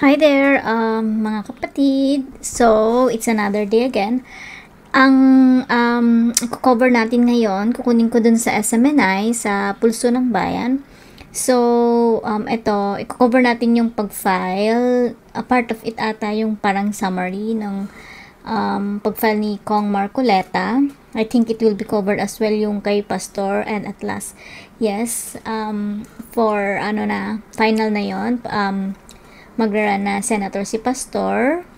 Hi there, mga kapatid. So, it's another day again. Ang cover natin ngayon, kukunin ko dun sa SMNI, sa Pulso ng Bayan. So, ito, i-cover natin yung pag-file. A part of it ata yung parang summary ng pag-file ni Kong Marcoleta. I think it will be covered as well yung kay Pastor and at last. Yes, for final na yon. Magra-run na senator si Pastor,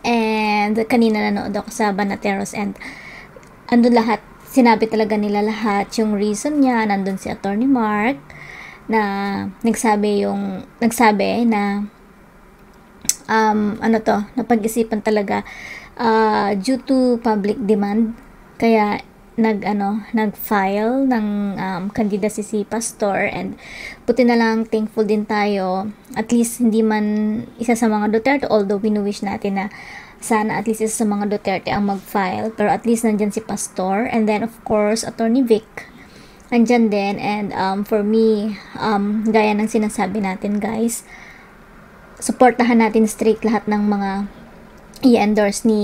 and kanina nanood ako sa Banateros and andun lahat, sinabi talaga nila lahat yung reason niya. Nandun si Attorney Mark na nagsabi na napag-isipan talaga due to public demand, kaya nag-file ng candidacy si Pastor. And buti na lang, thankful din tayo, at least hindi man isa sa mga Duterte, although wish natin na sana at least isa sa mga Duterte ang mag-file, pero at least nandyan si Pastor. And then of course Attorney Vic nandyan din. And for me, gaya ng sinasabi natin guys, supportahan natin straight lahat ng mga i-endorse ni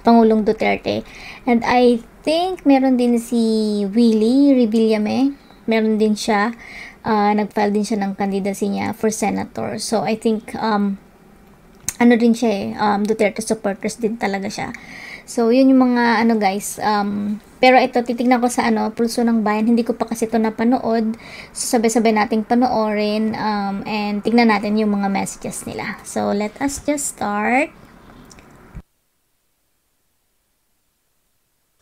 Pangulong Duterte. And I think meron din si Willie Revillame, meron din siya, nag-file din siya ng candidacy niya for senator. So I think din siya Duterte supporters din talaga siya. So yun yung mga guys, pero ito titignan ko sa Pulso ng Bayan. Hindi ko pa kasi ito napanood, so sabay-sabay nating panoorin, and tignan natin yung mga messages nila. So let us just start.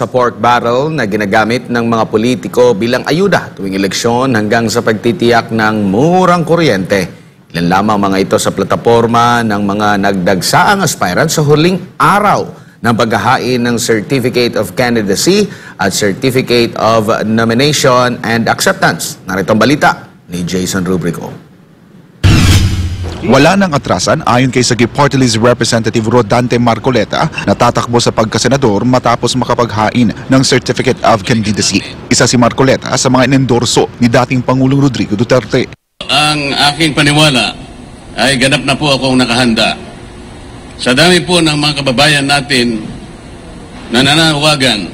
Sa pork barrel na ginagamit ng mga politiko bilang ayuda tuwing eleksyon hanggang sa pagtitiyak ng murang kuryente. Ilan lamang mga ito sa plataporma ng mga nagdagsaang aspirant sa huling araw ng paghahain ng Certificate of Candidacy at Certificate of Nomination and Acceptance. Narito ang balita ni Jason Rubrico. Wala nang atrasan ayon kay Sagip Party List Representative Rodante Marcoleta na tatakbo sa pagkasenador matapos makapaghain ng Certificate of Candidacy. Isa si Marcoleta sa mga inendorso ni dating Pangulong Rodrigo Duterte. Ang aking paniwala ay ganap na po akong nakahanda. Sa dami po ng mga kababayan natin na nananawagan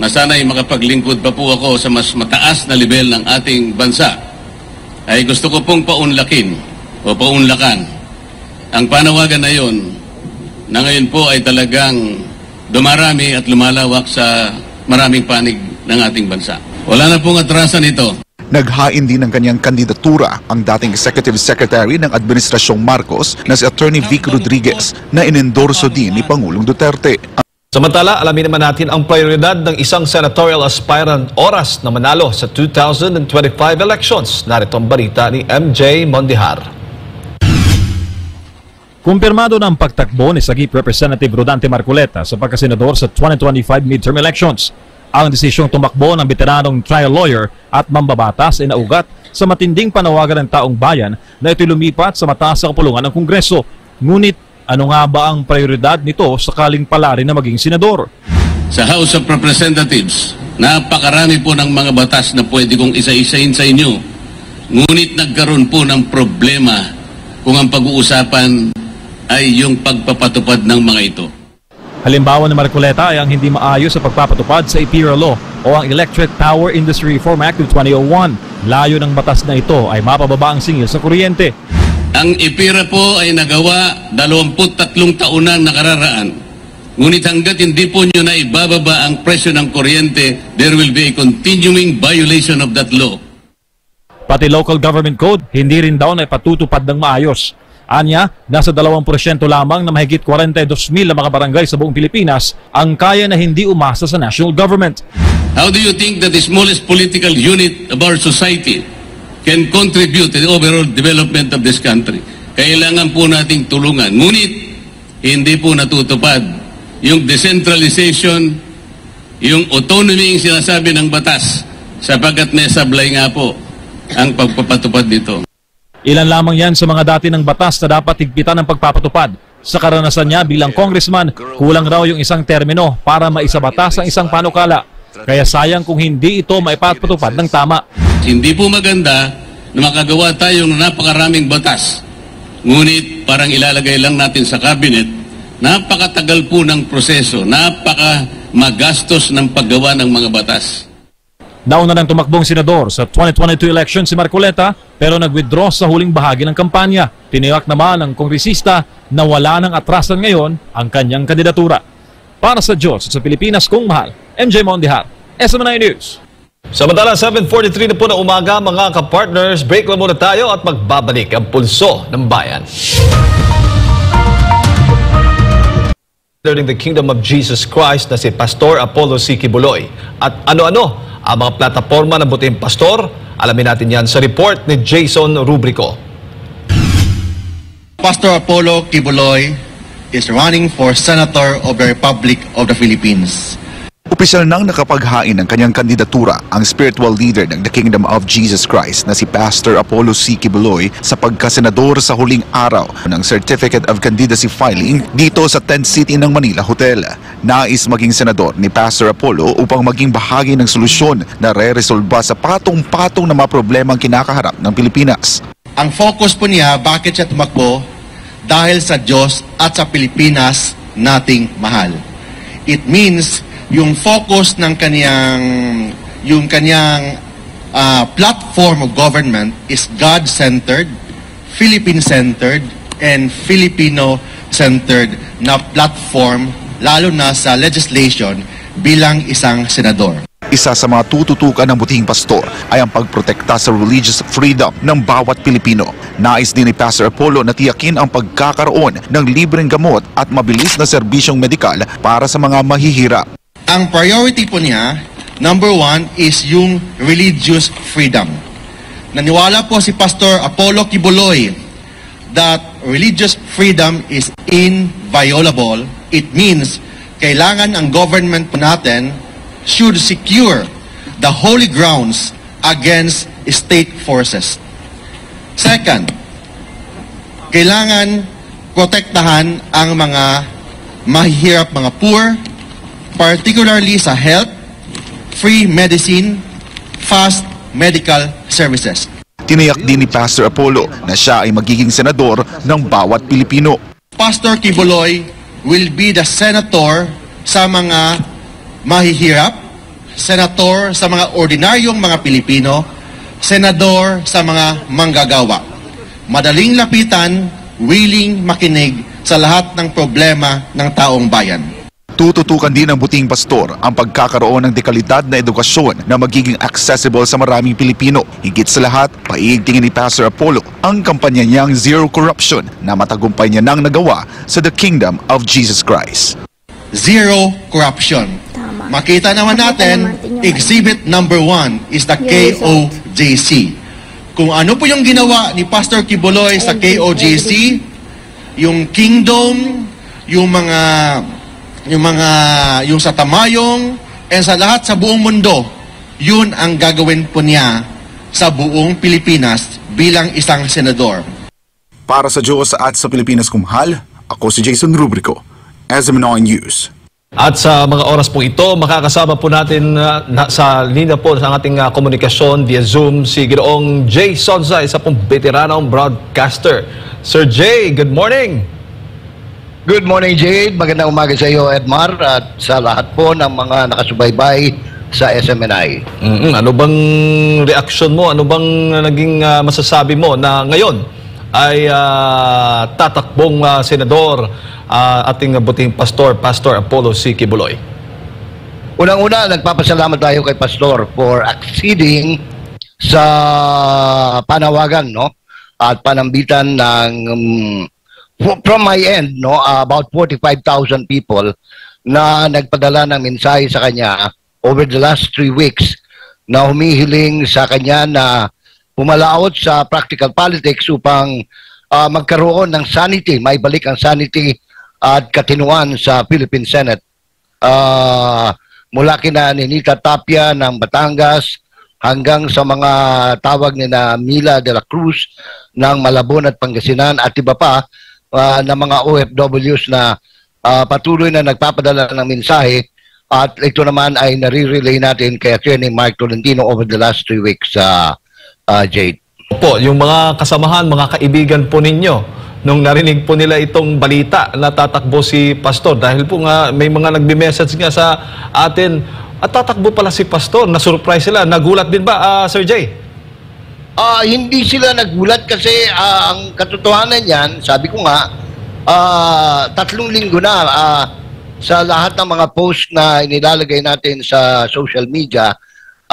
na sana'y makapaglingkod pa po ako sa mas mataas na level ng ating bansa, ay gusto ko pong paunlakin o paunlakan ang panawagan na yon na ngayon po ay talagang dumarami at lumalawak sa maraming panig ng ating bansa. Wala na pong atrasan ito. Naghain din ng kanyang kandidatura ang dating Executive Secretary ng Administrasyong Marcos na si Attorney Vic Rodriguez na inendorso din ni Pangulong Duterte. Samantala, alamin naman natin ang prioridad ng isang senatorial aspirant oras na manalo sa 2025 elections. Narito ang balita ni MJ Mondihar. Kumpirmado na ang pagtakbo ni Sagip Representative Rodante Marcoleta sa pagkasenador sa 2025 midterm elections. Ang desisyong tumakbo ng veteranong trial lawyer at mambabatas ay naugat sa matinding panawagan ng taong bayan na ito'y lumipat sa mataas na kapulungan ng Kongreso. Ngunit ano nga ba ang prioridad nito sakaling palari na maging senador? Sa House of Representatives, napakarami po ng mga batas na pwede kong isa-isahin sa inyo. Ngunit nagkaroon po ng problema kung ang pag-uusapan ay yung pagpapatupad ng mga ito. Halimbawa ni Marcoleta ay ang hindi maayos sa pagpapatupad sa EPIRA Law o ang Electric Power Industry Reform Act of 2001. Layo ng batas na ito ay mapababa ang singil sa kuryente. Ang EPIRA po ay nagawa 23 taon na nakararaan. Ngunit hanggat hindi po nyo na ibababa ang presyo ng kuryente, there will be a continuing violation of that law. Pati local government code, hindi rin daw na ipatutupad ng maayos. Anya, nasa 2% lamang na mahigit 42,000 na mga barangay sa buong Pilipinas ang kaya na hindi umasa sa national government. How do you think that the smallest political unit of our society can contribute to the overall development of this country? Kailangan po nating tulungan. Ngunit, hindi po natutupad yung decentralization, yung autonomy yung sinasabi ng batas, sapagkat may sablay nga po ang pagpapatupad nito. Ilan lamang yan sa mga dati ng batas na dapat higpitan ng pagpapatupad. Sa karanasan niya bilang congressman, kulang raw yung isang termino para maisabatas ang isang panukala. Kaya sayang kung hindi ito maipatupad ng tama. Hindi po maganda na makagawa tayo ng napakaraming batas Ngunit parang ilalagay lang natin sa cabinet, napakatagal po ng proseso, napaka-magastos ng paggawa ng mga batas. Nauna nang tumakbong senador sa 2022 election si Marcoleta pero nag-withdraw sa huling bahagi ng kampanya. Tiniyak naman ng kongresista na wala nang atrasan ngayon ang kanyang kandidatura. Para sa Diyos at sa Pilipinas kung mahal, MJ Mondihar, SMNI News. Samantala, 7:43 na po na umaga mga ka-partners. Break lang muna tayo at magbabalik ang pulso ng bayan. Learning the Kingdom of Jesus Christ na si Pastor Apollo C. Kibuloy. At ano-ano ang mga plataforma ng Buting Pastor? Alamin natin yan sa report ni Jason Rubrico. Pastor Apollo Kibuloy is running for Senator of the Republic of the Philippines. Opisyal nang nakapaghain ng kanyang kandidatura ang spiritual leader ng The Kingdom of Jesus Christ na si Pastor Apollo C. Kibuloy sa pagkasenador sa huling araw ng Certificate of Candidacy filing dito sa Tent City ng Manila Hotel. Nais maging senador ni Pastor Apollo upang maging bahagi ng solusyon na re-resolba sa patong-patong na mga problemang kinakaharap ng Pilipinas. Ang focus po niya, bakit siya tumakbo? Dahil sa Diyos at sa Pilipinas nating mahal. It means yung focus ng kanyang platform of government is God-centered, Philippine-centered, and Filipino-centered na platform lalo na sa legislation bilang isang senador. Isa sa mga tututukan ng Butihing Pastor ay ang pagprotekta sa religious freedom ng bawat Pilipino. Nais din ni Pastor Apollo na tiyakin ang pagkakaroon ng libreng gamot at mabilis na serbisyong medikal para sa mga mahihirap. Ang priority po niya, number 1, is yung religious freedom. Naniwala po si Pastor Apollo Kibuloy that religious freedom is inviolable. It means kailangan ang government po natin should secure the holy grounds against state forces. Second, kailangan protektahan ang mga mahihirap, mga poor, particularly sa health, free medicine, fast medical services. Tiniyak din ni Pastor Apollo na siya ay magiging senador ng bawat Pilipino. Pastor Kibuloy will be the senator sa mga mahihirap, senator sa mga ordinaryong mga Pilipino, senador sa mga manggagawa. Madaling lapitan, willing makinig sa lahat ng problema ng taong bayan. Tututukan din ng Butihing Pastor ang pagkakaroon ng dekalidad na edukasyon na magiging accessible sa maraming Pilipino. Higit sa lahat, paiigtingin ni Pastor Apollo ang kampanya niyang Zero Corruption na matagumpay niya nang nagawa sa The Kingdom of Jesus Christ. Zero corruption. Tama. Makita naman natin, exhibit number 1 is the KOJC. Kung ano po yung ginawa ni Pastor Kibuloy sa KOJC, yung kingdom, yung sa Tamayong, and sa lahat sa buong mundo, yun ang gagawin po niya sa buong Pilipinas bilang isang senador. Para sa Diyos at sa Pilipinas kumahal, ako si Jason Rubrico, SMNI News. At sa mga oras po ito, makakasama po natin sa linya po sa ating komunikasyon via Zoom si Ginoong Jay Sonza, isa pong veteranong broadcaster. Sir Jay, good morning! Good morning, Jade. Magandang umaga sa iyo, Edmar, at sa lahat po ng mga nakasubaybay sa SMNI. Ano bang reaksyon mo? Ano bang naging masasabi mo na ngayon ay tatakbong senador ating Butihing Pastor, Pastor Apollo C. Kibuloy? Unang-una, nagpapasalamat tayo kay Pastor for acceding sa panawagan, no? At panambitan ng from my end, no, about 45,000 people na nagpadala ng mensahe sa kanya over the last 3 weeks na humihiling sa kanya na pumalaot sa practical politics upang magkaroon ng sanity, may balik ang sanity at katinuan sa Philippine Senate. Mula kina Ninita Tapia ng Batangas hanggang sa mga tawag ni na Mila de la Cruz ng Malabon at Pangasinan at iba pa na mga OFWs na patuloy na nagpapadala ng mensahe, at ito naman ay nare-relay natin kay Attorney Mark Tolentino over the last 3 weeks, Jade. Po, yung mga kasamahan, mga kaibigan po ninyo nung narinig po nila itong balita na tatakbo si Pastor. Dahil po nga may mga nagbe-message nga sa atin, at tatakbo pala si Pastor. Na-surprise sila. Nagulat din ba, Sir Jay? Hindi sila nagulat kasi ang katotohanan yan, sabi ko nga, 3 linggo na sa lahat ng mga post na inilalagay natin sa social media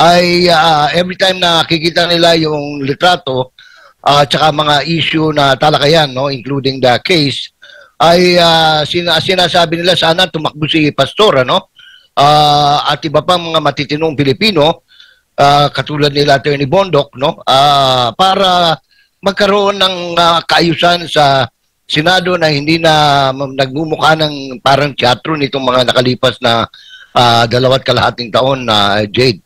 ay every time na nakikita nila yung litrato tsaka mga issue na talakayan, no, including the case, ay sinasabi nila sana tumakbo si Pastor, ano, at iba pang mga matitinong Pilipino katulad nila Attorney Bondok, no, para magkaroon ng kaayusan sa Senado na hindi na nagmumukha ng parang teatro nitong mga nakalipas na 2.5 taon na Jade.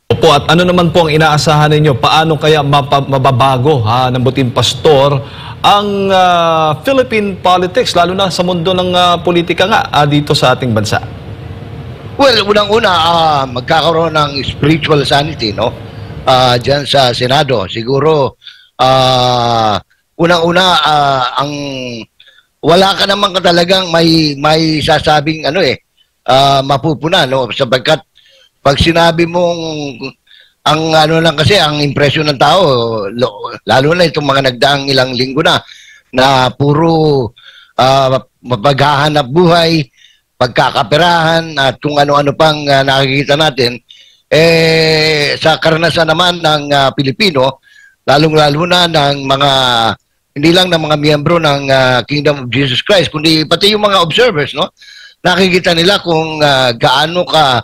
Opo, at ano naman po ang inaasahan ninyo? Paano kaya mababago ng Buting Pastor ang Philippine politics, lalo na sa mundo ng politika nga dito sa ating bansa? Well, unang-una, magkakaroon ng spiritual sanity, no? Diyan sa Senado. Siguro, unang-una, wala ka naman talagang may sasabing mapupuna, no? Sapagkat pag sinabi mong ang lang kasi ang impresyon ng tao, lalo na itong mga nagdaang ilang linggo na puro mapaghahanap buhay, pagkakaperahan at kung ano-ano pang nakikita natin, sa karanasan naman ng Pilipino, lalong-lalo na ng mga hindi lang ng mga miyembro ng Kingdom of Jesus Christ, kundi pati yung mga observers, no? Nakikita nila kung gaano ka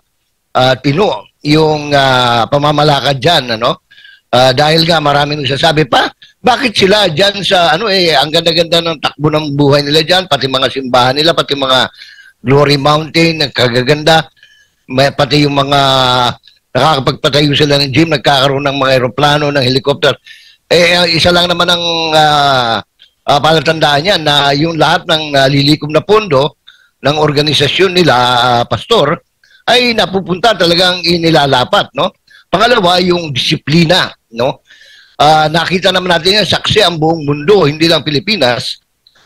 tino yung pamamalakad dyan, ano? Dahil nga maraming nagsasabi pa, bakit sila dyan sa, ang ganda-ganda ng takbo ng buhay nila dyan, pati mga simbahan nila, pati mga Glory Mountain, ang kagaganda, pati yung mga nakakapagpatayo sila ng gym, nagkakaroon ng mga aeroplano, ng helicopter. Isa lang naman ang palatandaan niya na yung lahat ng nalilikom na pondo ng organisasyon nila, Pastor, ay napupunta talagang inilalapat, no? Pangalawa, yung disiplina, no? Nakita naman natin yan, saksi ang buong mundo, hindi lang Pilipinas,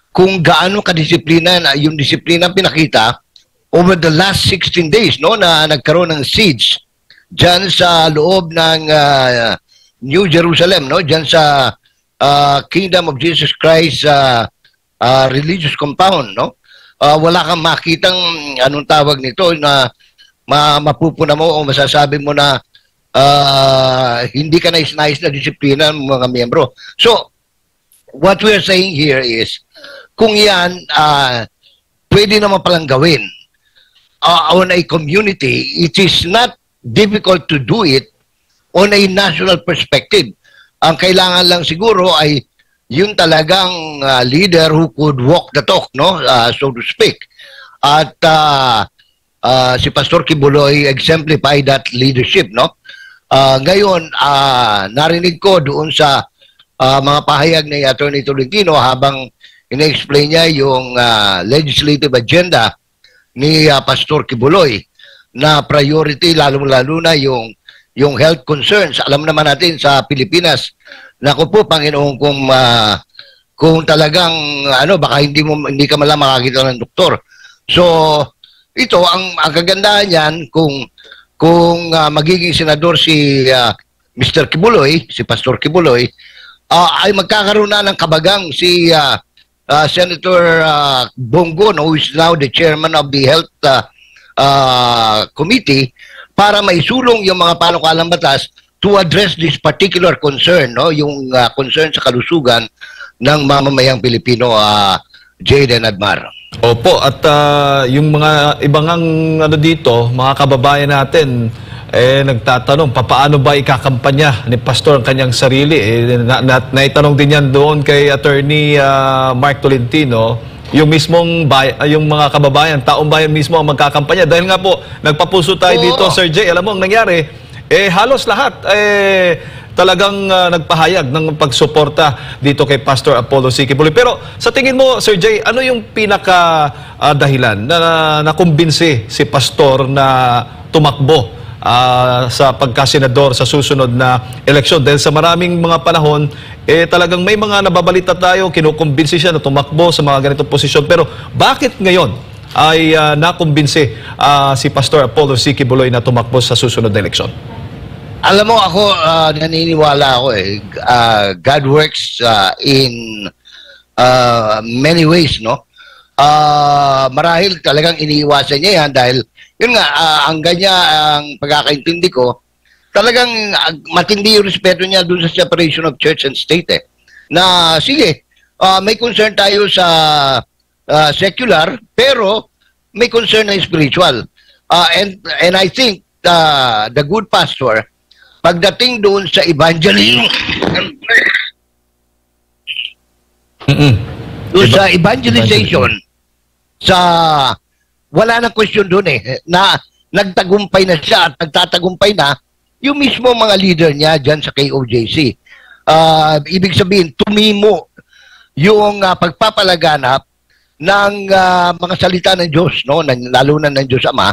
kung gaano kadisiplina na yung disiplina pinakita over the last 16 days, no, na nagkaroon ng siege dyan sa loob ng New Jerusalem, no, dyan sa Kingdom of Jesus Christ religious compound, no. Wala kang makitang anong tawag nito na mapupuna mo o masasabi mo na hindi ka nais-nais na disiplina ng mga miyembro. So, what we are saying here is, kung yan, pwede naman palang gawin on a community, it is not difficult to do it on a national perspective. Ang kailangan lang siguro ay yung talagang leader who could walk the talk, no, so to speak. At si Pastor Kibuloy exemplify that leadership, no? Ngayon, narinig ko doon sa mga pahayag ni Attorney Tolentino habang ina-explain niya yung legislative agenda ni Pastor Kibuloy na priority lalong-lalo na yung health concerns. Alam naman natin sa Pilipinas, naku po, Panginoon, kung talagang baka hindi ka malang makakita ng doktor. So, ito, ang kagandahan yan, kung magiging senador si Mr. Kibuloy, si Pastor Kibuloy, ay magkakaroon na ng kabagang si Senator Bongo, who is now the chairman of the Health Committee, para maisulong yung mga panukalang batas to address this particular concern, no, yung concern sa kalusugan ng mamamayang Pilipino, Jade and Admar. Opo, at yung mga ibang dito, mga kababayan natin, nagtatanong, paano ba ikakampanya ni Pastor ang kanyang sarili? Naitanong din yan doon kay Attorney Mark Tolentino, yung mismong yung mga kababayan, taong bayan mismo ang magkakampanya. Dahil nga po, nagpapuso tayo dito, Sir Jay, alam mo, ang nangyari, halos lahat, talagang nagpahayag ng pagsuporta dito kay Pastor Apollo C. Kibuloy. Pero sa tingin mo, Sir Jay, ano yung pinaka-dahilan na nakumbinsi si Pastor na tumakbo sa pagkasenador sa susunod na eleksyon? Dahil sa maraming mga panahon, talagang may mga nababalita tayo, kinukumbinsi siya na tumakbo sa mga ganitong posisyon. Pero bakit ngayon ay nakumbinsi si Pastor Apollo C. Quiboloy na tumakbo sa susunod na eleksyon? Alam mo, ako, naniniwala ako God works in many ways, no? Marahil talagang iniiwasan niya yan dahil, yun nga, ang ang pagkakaintindi ko, talagang matindi yung respeto niya dun sa separation of church and state, Na, sige, may concern tayo sa secular, pero may concern na spiritual. And I think the good pastor, pagdating doon sa evangelism, doon sa evangelization, wala na question doon na nagtagumpay na siya at nagtatagumpay na yung mismo mga leader niya dyan sa KOJC. Ibig sabihin, tumimo yung pagpapalaganap ng mga salita ng Diyos, no? Lalo na ng Diyos Ama.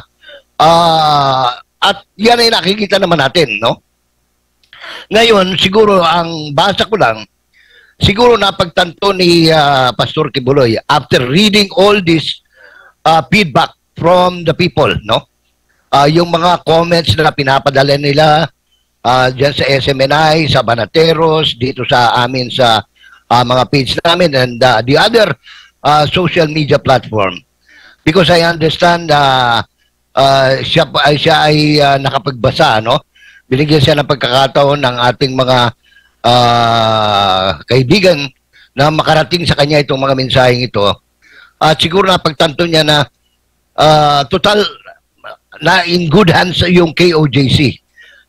At yan ay nakikita naman natin, no? Ngayon, siguro ang basa ko lang, siguro napagtanto ni Pastor Quiboloy after reading all this feedback from the people, no? Yung mga comments na pinapadala nila dyan sa SMNI, sa Banateros, dito sa amin sa mga page namin and the other social media platform. Because I understand siya ay nakapagbasa, no? Binigyan siya ng pagkakataon ng ating mga kaibigan na makarating sa kanya itong mga mensaheng ito. At siguro napagtanto niya na total na in good hands yung KOJC.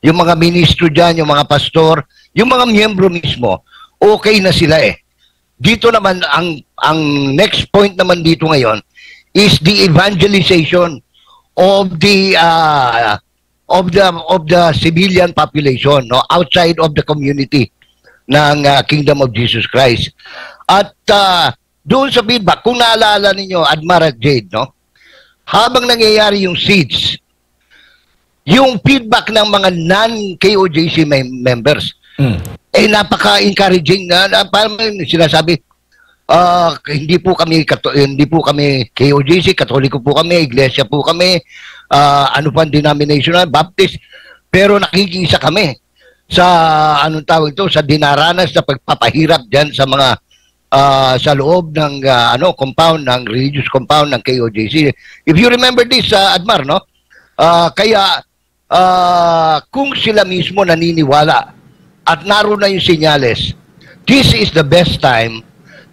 Yung mga ministro dyan, yung mga pastor, yung mga miyembro mismo, okay na sila Dito naman, ang next point naman dito ngayon is the evangelization of the civilian population, no, outside of the community ng Kingdom of Jesus Christ. At doon sa feedback, kung naalala ninyo, Admar at Jade, no, habang nangyayari yung seeds, yung feedback ng mga non-KOJC members, napaka-encouraging na parang sinasabi, hindi po kami KOJC, Katoliko po kami, Iglesia po kami, ano pang denominational, Baptist, pero nakikiisa kami sa sa dinaranas na pagpapahirap diyan sa mga sa loob ng compound ng religious compound ng KOJC. If you remember this, Admar, no? Kaya kung sila mismo naniniwala at naroon na yung senyales, this is the best time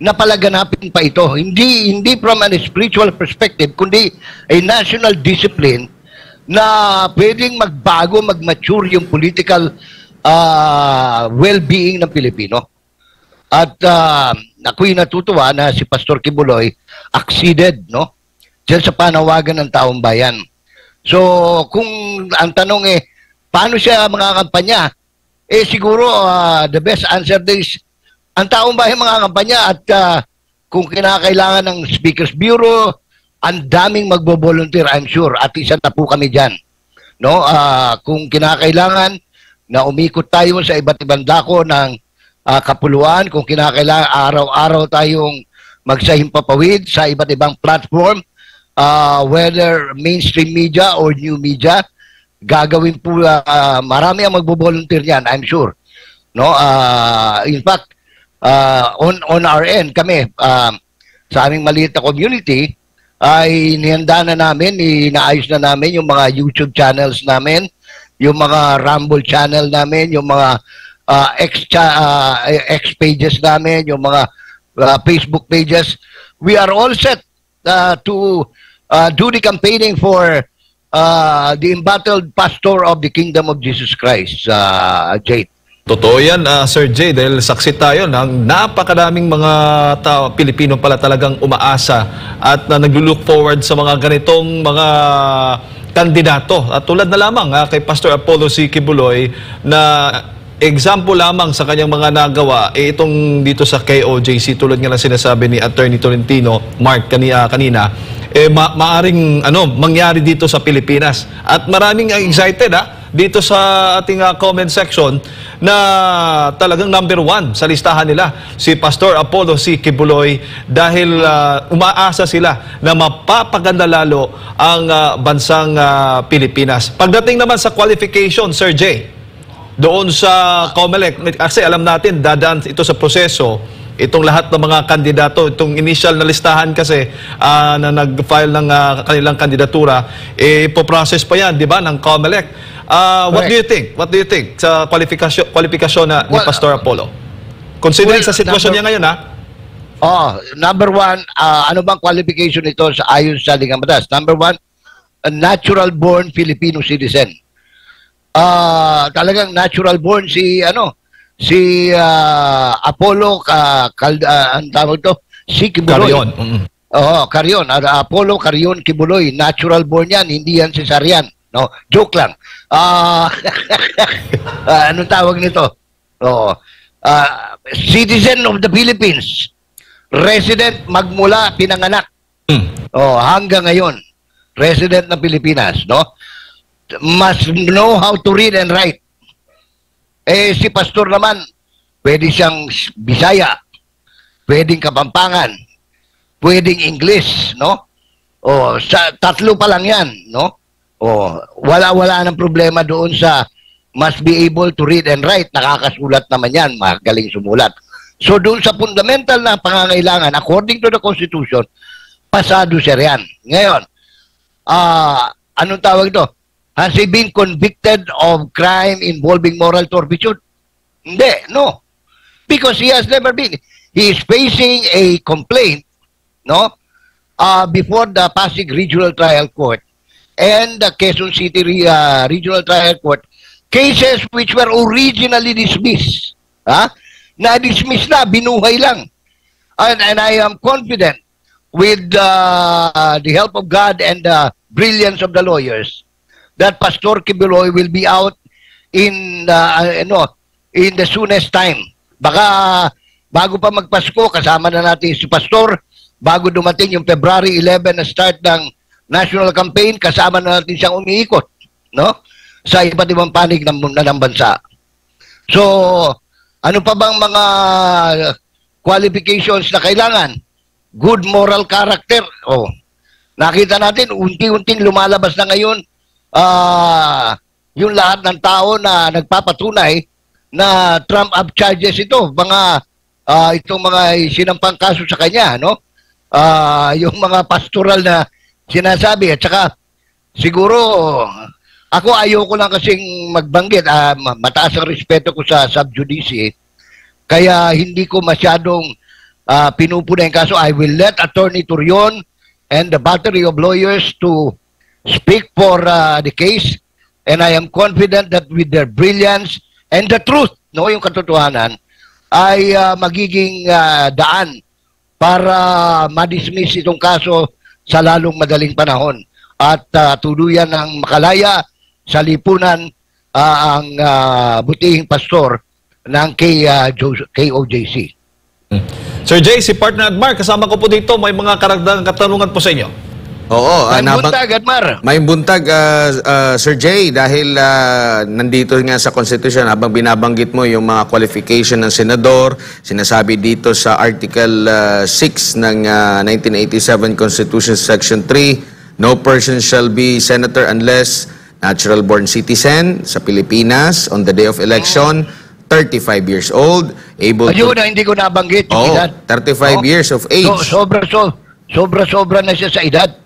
na palaganapin pa ito. Hindi from a spiritual perspective, kundi a national discipline na pwedeng magbago, mag-mature yung political well-being ng Pilipino. At ako'y natutuwa na si Pastor Quiboloy acceded, no, dyan sa panawagan ng taong bayan. So, kung ang tanong paano siya mga kampanya? Siguro, the best answer is, ang taong bayan mga kampanya at kung kinakailangan ng Speaker's Bureau, ang daming magbo-volunteer, I'm sure, at isa na po kami dyan. No? Kung kinakailangan na umikot tayo sa iba't ibang dako ng kapuluan, kung kinakailangan araw-araw tayong magsahimpapawid sa iba't ibang platform, whether mainstream media or new media, gagawin po, marami ang magbo-volunteer yan, I'm sure. No? In fact, on our end, kami, sa aming maliit na community, ay nihanda na namin, inaayos na namin yung mga YouTube channels namin, yung mga Rumble channel namin, yung mga X pages namin, yung mga Facebook pages. We are all set to do the campaigning for the embattled pastor of the Kingdom of Jesus Christ, Jade. Totoo yan, Sir Jay, dahil saksi tayo ng napakadaming mga Pilipino pala talagang umaasa at nag-look forward sa mga ganitong mga kandidato. At tulad na lamang kay Pastor Apollo C. Quiboloy na example lamang sa kanyang mga nagawa, itong dito sa KOJC, tulad nga lang sinasabi ni Attorney Tolentino, Mark, kanina, maaring mangyari dito sa Pilipinas. At maraming excited dito sa ating comment section na talagang number 1 sa listahan nila si Pastor Apollo C. Kibuloy dahil umaasa sila na mapapaganda lalo ang bansang Pilipinas. Pagdating naman sa qualification, Sir Jay, doon sa COMELEC, kasi alam natin dadaan ito sa proseso, itong lahat ng mga kandidato, itong initial na listahan kasi na nag-file ng kanilang kandidatura, ipoprocess pa yan, di ba, ng COMELEC. What do you think? What do you think sa kwalifikasyon ni Pastor Apollo? Considering sa sitwasyon niya ngayon, number 1, ano bang qualification ito sa ayon sa Ligang Batas? Number 1, a natural-born Filipino citizen. Talagang natural-born si Apollo ang tawag to, si Kibuloy. Carion. Carion. Apollo Carion Kibuloy, natural-born yan, hindi yan cesarean. No, joke lang. Anong tawag nito? Citizen of the Philippines. Resident magmula pinanganak. Hanggang ngayon. Resident ng Pilipinas, no? Must know how to read and write. Si pastor naman, pwede siyang Bisaya, pwedeng Kapampangan, pwedeng English, no? Sa tatlo pa lang yan, no? Wala ng problema doon sa must be able to read and write. Nakakasulat naman yan, magaling sumulat. So doon sa fundamental na pangangailangan, according to the Constitution, pasado siya yan. Ngayon, anong tawag ito? Has he been convicted of crime involving moral turpitude? Hindi, no. Because he has never been. He is facing a complaint, no, before the Pasig Regional Trial Court and the Quezon City Regional Trial Court, cases which were originally dismissed. Na-dismiss na, binuhay lang. And I am confident with the help of God and the brilliance of the lawyers that Pastor Kibuloy will be out in the soonest time. Baka bago pa magpasko, kasama na natin si Pastor, bago dumating yung February 11 na start ng national campaign, kasama na natin siyang umiikot, no? Sa iba't ibang panig ng bansa. So, ano pa bang mga qualifications na kailangan? Good moral character. Nakita natin, unti-unting lumalabas na ngayon yung lahat ng tao na nagpapatunay na trump-up charges ito. Itong mga sinampang kaso sa kanya, no? Yung mga pastoral na sinasabi. At saka, siguro, ako ayoko lang kasing magbanggit. Mataas ang respeto ko sa sub-judice. Kaya hindi ko masyadong pinupuna yung kaso. I will let Attorney Turion and the battery of lawyers to speak for the case. And I am confident that with their brilliance and the truth, no, yung katotohanan, ay magiging daan para ma-dismiss itong kaso sa lalong madaling panahon at tuluyan ng makalaya sa lipunan ang butihing pastor ng KOJC. Sir Jay, si Partner Admar, kasama ko po dito, may mga karagdagang katanungan po sa inyo. Oo, may buntag, Admar. May buntag, Sir Jay, dahil nandito nga sa Constitution, habang binabanggit mo yung mga qualification ng senador, sinasabi dito sa Article 6 ng 1987 Constitution Section 3, no person shall be senator unless natural-born citizen sa Pilipinas on the day of election, 35 years old, able ayun na hindi ko nabanggit yung edad. 35 years of age. Sobra na siya sa edad.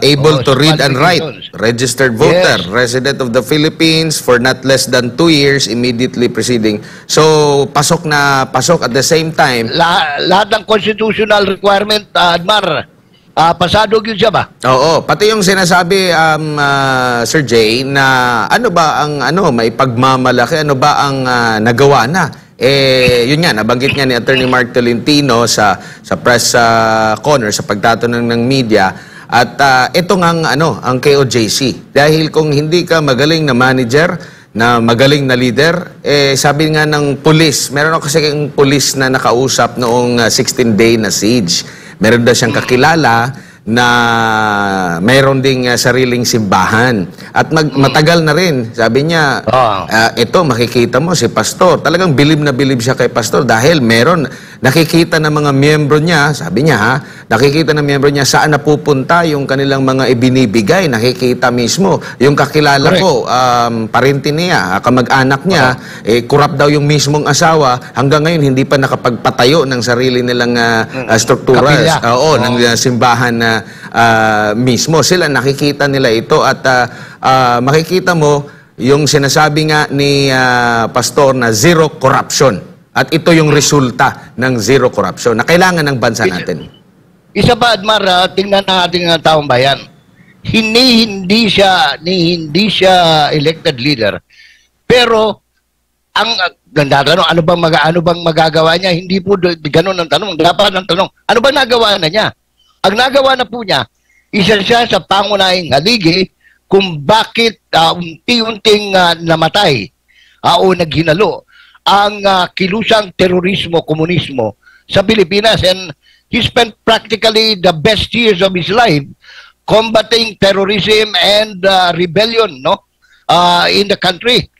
Able to read and write, registered voter, resident of the Philippines for not less than 2 years immediately preceding. So, pasok na pasok at the same time. Lahat ng constitutional requirement, Admar, pasado yun siya ba? Oo, pati yung sinasabi, Sir Jay, na ano ba ang may pagmamalaki, ano ba ang nagawa na? Yun nga, nabanggit nga ni Attorney Mark Tolentino sa press corner, sa pagtatanong ng media. At ito nga ang KOJC. Dahil kung hindi ka magaling na manager, na magaling na leader, sabi nga ng police, meron ako kasi yung police na nakausap noong 16-day na siege. Meron daw siyang kakilala na mayroon ding sariling simbahan. At matagal na rin, sabi niya, ito makikita mo si pastor. Talagang bilib na bilib siya kay pastor dahil meron, nakikita ng mga miyembro niya, sabi niya ha, nakikita ng miyembro niya saan napupunta yung kanilang mga ibinibigay, nakikita mismo. Yung kakilala ko, parinti niya, kamag-anak niya, kurap daw yung mismong asawa, hanggang ngayon hindi pa nakapagpatayo ng sarili nilang struktura. Oo, ng simbahan na mismo. Sila nakikita nila ito at makikita mo yung sinasabi nga ni pastor na zero corruption. At ito yung resulta ng zero corruption na kailangan ng bansa natin. Isa pa, Admar, tingnan natin ang taong bayan. Hindi siya elected leader. Pero ang ganda tanong, ano bang magagawa niya? Hindi po ganoon ang tanong. Dapat ang tanong, ano ba nagawa na niya? Ang nagawa na po niya, isa siya sa pangunahing haligi kung bakit unti-unting namatay o naghinalo ang kilusang terorismo, komunismo sa Pilipinas. And he spent practically the best years of his life combating terrorism and rebellion, no, in the country.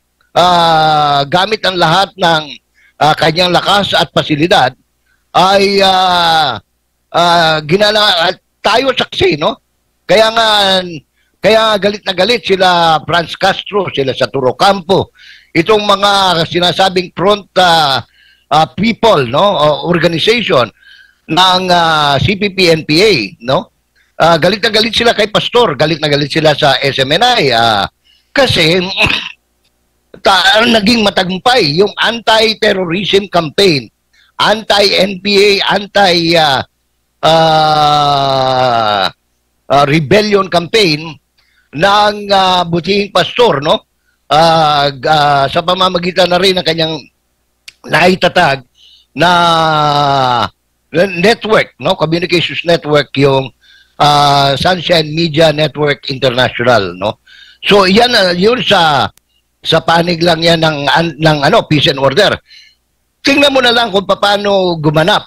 Gamit ang lahat ng kanyang lakas at pasilidad ay tayo saksi, no? Kaya galit na galit sila Franz Castro, sila Saturo Campo, itong mga sinasabing front people, no, organization ng CPP-NPA, no? Galit na galit sila kay Pastor, galit na galit sila sa SMNI kasi naging matagumpay yung anti-terrorism campaign, anti-NPA, rebellion campaign ng butihing pastor, no? Sa pamamagitan na rin ng kanyang naitatag na network, no? Communications network, yung Sunshine Media Network International, no? So yan yun sa panig lang yan ng peace and order. Tingnan mo na lang kung paano gumanap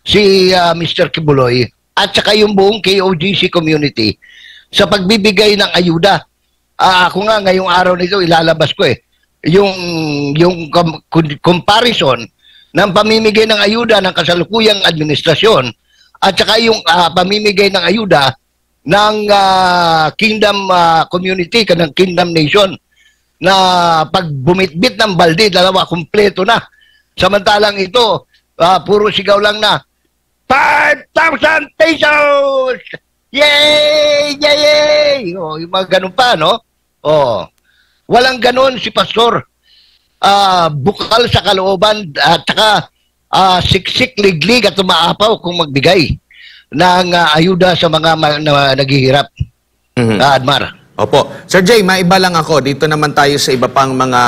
si Mr. Kibuloy at saka yung buong KOGC community sa pagbibigay ng ayuda. Ako nga ngayong araw nito ilalabas ko yung comparison ng pamimigay ng ayuda ng kasalukuyang administrasyon at saka yung pamimigay ng ayuda ng Kingdom community, ng Kingdom Nation, na pag bumitbit ng balde, dalawa, kumpleto na. Samantalang ito, puro sigaw lang na 5,000 pesos! Yay! Yay! Oh, yung mga ganun pa, no? Oh. Walang ganun si Pastor. Bukal sa kalooban at saka siksik, liglig at umaapaw kung magbigay ng ayuda sa mga naghihirap. Admar. Opo. Sir Jay, maiba lang ako. Dito naman tayo sa iba pang mga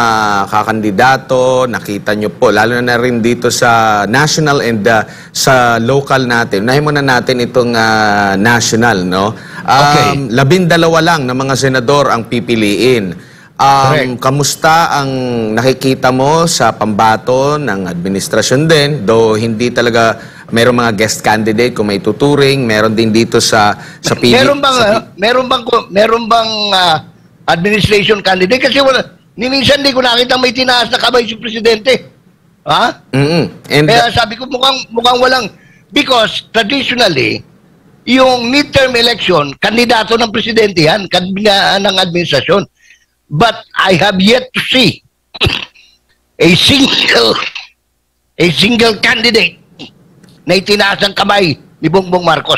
kakandidato. Nakita nyo po, lalo na rin dito sa national and sa local natin. Unahin muna natin itong national, no? 12 lang na mga senador ang pipiliin. Kamusta ang nakikita mo sa pambato ng administrasyon din? Though hindi talaga mayroong mga guest candidate kung may tuturing, meron din dito sa PG. Meron bang administration candidate? Kasi minsan hindi ko nakita may tinaas na kamay si presidente. Ha? Kaya sabi ko mukhang walang, because traditionally yung midterm election, kandidato ng presidente yan, ng administrasyon. But I have yet to see a single candidate na itinaas ang kamay ni Bongbong Marcos.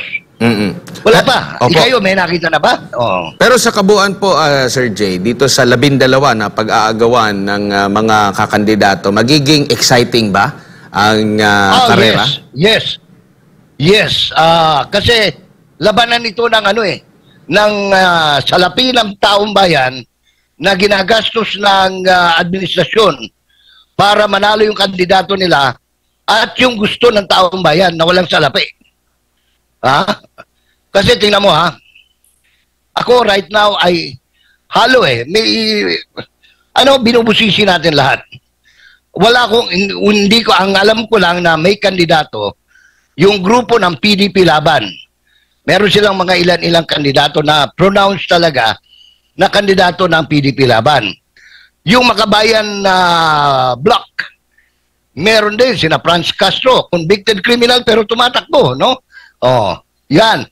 Wala pa. Ikayo, may nakita na ba? Oh. Pero sa kabuuan po, Sir Jay, dito sa 12 na pag-aagawan ng mga kakandidato, magiging exciting ba ang karera? Yes. Kasi labanan ito ng ng salapi ng taong bayan na ginagastos ng administrasyon para manalo yung kandidato nila at yung gusto ng taong bayan na walang salapi. Kasi tingnan mo ako right now ay halo binubusisi natin lahat. Ang alam ko lang na may kandidato yung grupo ng PDP laban Meron silang mga ilan-ilang kandidato na pronounced talaga na kandidato ng PDP Laban. Yung Makabayan na block, meron din sina Franz Castro, convicted criminal pero tumatakbo, no? Oh, yan.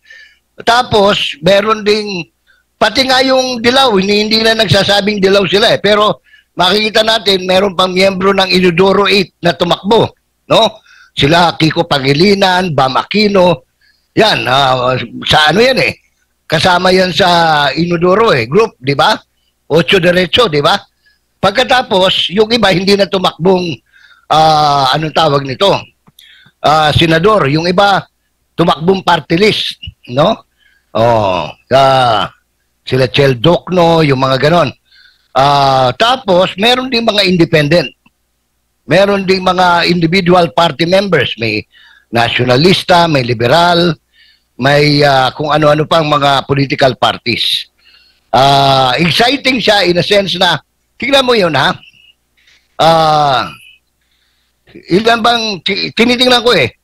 Tapos, meron ding, pati nga yung Dilaw, hindi na nagsasabing Dilaw sila eh. Pero, makikita natin, meron pang miyembro ng Inodoro 8 na tumakbo, no? Sila Kiko Pangilinan, Bam Aquino, yan, sa ano yan eh. Kasama yan sa Inodoro eh, group, di ba? Ocho Derecho, di ba? Pagkatapos, yung iba hindi na tumakbong, anong tawag nito? Senador. Yung iba, tumakbong party list, no? Sila Chel Docno, yung mga ganon. Tapos, meron ding mga independent. Meron ding mga individual party members. May nationalista, may liberal, may kung ano-ano pang mga political parties. Exciting siya in a sense na, tingnan mo yun ha, ilan bang, tinitingnan ko eh,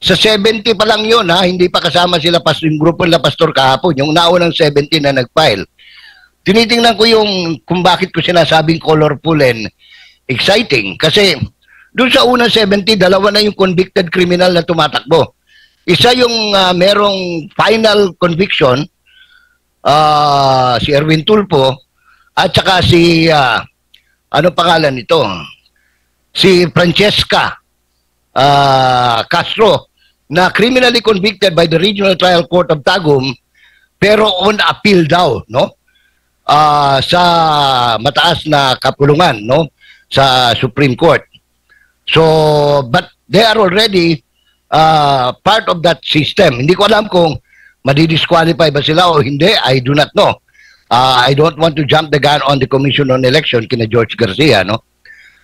sa 70 pa lang yun ha, hindi pa kasama sila yung grupo nila Pastor kahapon, yung naunang 70 na nag-file. Tinitingnan ko yung kung bakit ko sinasabing colorful and exciting. Kasi doon sa unang 70, dalawa na yung convicted criminal na tumatakbo. Isa yung merong final conviction, si Erwin Tulfo, at saka si, ano pangalan nito? Si Francesca Castro, na criminally convicted by the Regional Trial Court of Tagum, pero on appeal daw, no? Sa mataas na kapulungan, no? Sa Supreme Court. So, but they are already part of that system. Hindi ko alam kung madidisqualify ba sila o hindi. I do not know. I don't want to jump the gun on the Commission on Election kina George Garcia, no?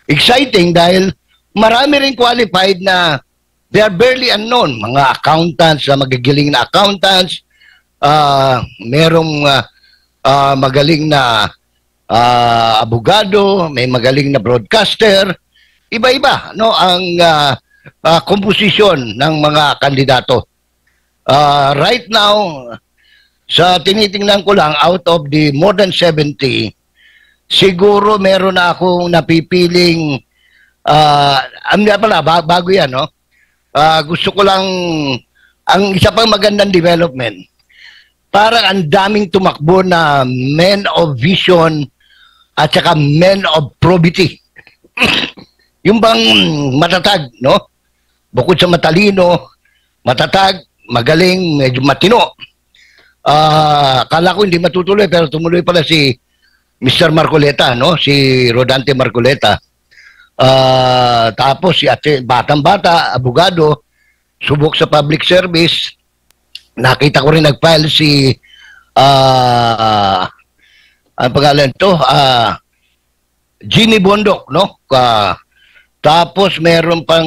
Exciting dahil marami rin qualified na they are barely unknown. Mga accountants, magigiling na accountants, merong magaling na abogado, may magaling na broadcaster, iba-iba, no, ang komposisyon ng mga kandidato. Right now, sa tinitingnan ko lang, out of the more than 70, siguro meron na akong napipiling, bago yan, no? Gusto ko lang, ang isa pang magandang development, parang ang daming tumakbo na men of vision at saka men of probity. Yung bang matatag, no? Bukod sa matalino, matatag, magaling, medyo matino. Kala ko hindi matutuloy pero tumuloy pala si Mr. Marcoleta, no? Si Rodante Marcoleta. Tapos si ate, batang-bata, abogado, subok sa public service. Nakita ko rin nag-file si ang pangalan to, Ginny Bondok, no? Tapos meron pang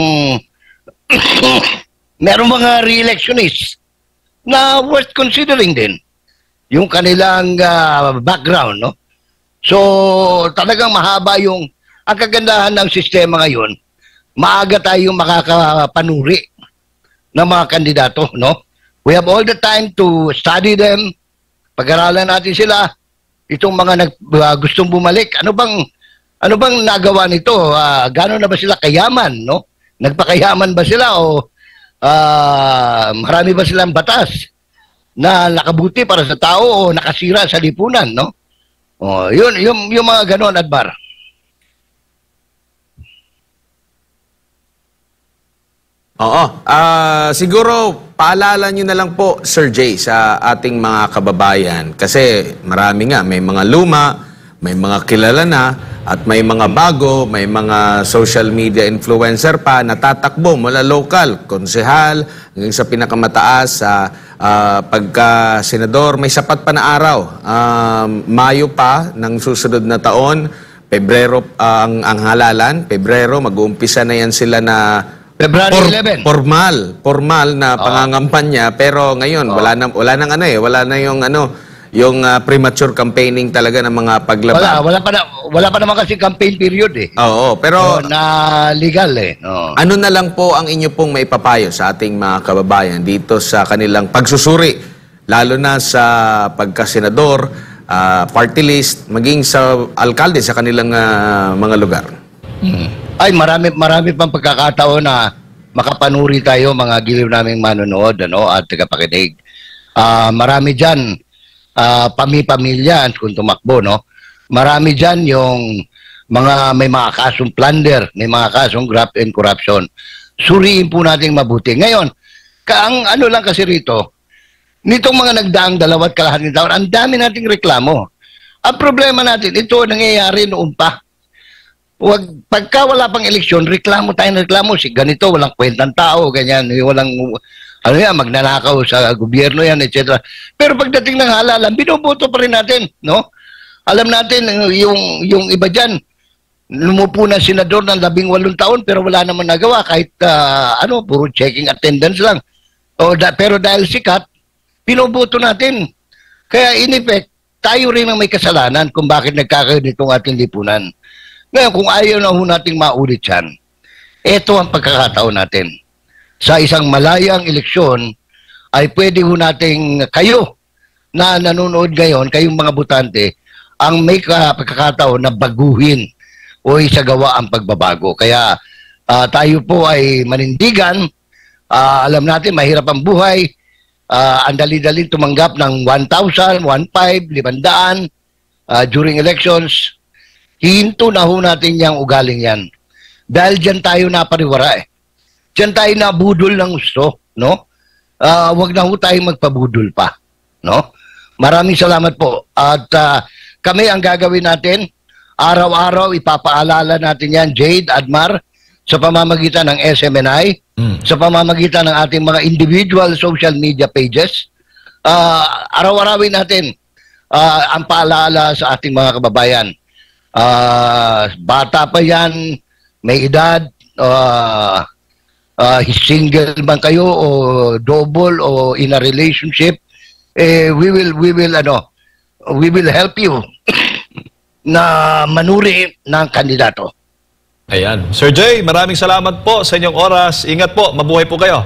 meron mga re-electionists na worth considering din yung kanilang background, no? So, talagang mahaba yung ang kagandahan ng sistema ngayon, maaga tayong makakapanuri ng mga kandidato, no? We have all the time to study them, pag-aralan natin sila, itong mga gustong bumalik, ano bang nagawa nito? Gano'n na ba sila kayaman, no? Nagpakayaman ba sila o marami ba silang batas na nakabuti para sa tao o nakasira sa lipunan, no? Yung mga gano'n, Adbar. Oo. Siguro, paalala nyo na lang po, Sir Jay, sa ating mga kababayan. Kasi marami nga, may mga luma, may mga kilala na, at may mga bago, may mga social media influencer pa natatakbo mula local, konsehal, hanggang sa pinakamataas, sa pagka-senador. May sapat pa na araw. Mayo pa ng susunod na taon, Pebrero ang halalan. Pebrero, mag-uumpisa na yan sila na February 11. Formal na pangangampanya, pero ngayon wala na yung premature campaigning talaga ng mga paglaban. Wala pa naman kasi campaign period eh. Oo, pero na legal eh. Oo. Ano na lang po ang inyo pong maipapayo sa ating mga kababayan dito sa kanilang pagsusuri lalo na sa pagkasenador, party list, maging sa alkalde sa kanilang mga lugar? Ay, marami pang pagkakataon na makapanuri tayo, mga giliw naming manonood, at tagapakinig. Marami dyan, pamilya kung tumakbo, no? Marami dyan yung may mga kasong plunder, may mga kasong graft and corruption. Suriin po natin mabuti. Ngayon, ang ano lang kasi rito, nitong mga nagdaang 2.5 taon, ang dami nating reklamo. Ang problema natin, ito nangyayari noon pa. Pagka wala pang eleksyon, reklamo tayo ng reklamo. Si ganito, walang kwentang tao, ganyan, walang, magnanakaw sa gobyerno yan, etc. Pero pagdating ng halalan, binoboto pa rin natin, no? Alam natin, yung iba dyan, lumupo na senador ng 18 taon, pero wala naman nagawa, kahit, puro checking attendance lang. Pero dahil sikat, binoboto natin. Kaya in effect, tayo rin ang may kasalanan kung bakit nagkakaroon itong ating lipunan. Ngayon, kung ayaw na ho nating maulit yan, ito ang pagkakataon natin. Sa isang malayang eleksyon, ay pwede ho nating kayo na nanonood ngayon, kayong mga butante, ang may pagkakataon na baguhin o isagawa ang pagbabago. Kaya tayo po ay manindigan. Alam natin, mahirap ang buhay. Ang dali-dali tumanggap ng 1,000, 1,500, 500 during elections. Hihinto na ho natin yung ugaling yan. Dahil dyan tayo napariwara eh. Dyan tayo nabudol ng gusto, no? Wag na ho tayong magpabudol pa, no? Maraming salamat po. At kami ang gagawin natin, araw-araw ipapaalala natin yan, Jade, Admar, sa pamamagitan ng SMNI, sa pamamagitan ng ating mga individual social media pages. Araw-arawin natin ang paalala sa ating mga kababayan. Bata pa yan, may edad, single man kayo o double o in a relationship, we will help you na manuri ng kandidato. Ayan. Sir Jay, maraming salamat po sa inyong oras. Ingat po. Mabuhay po kayo.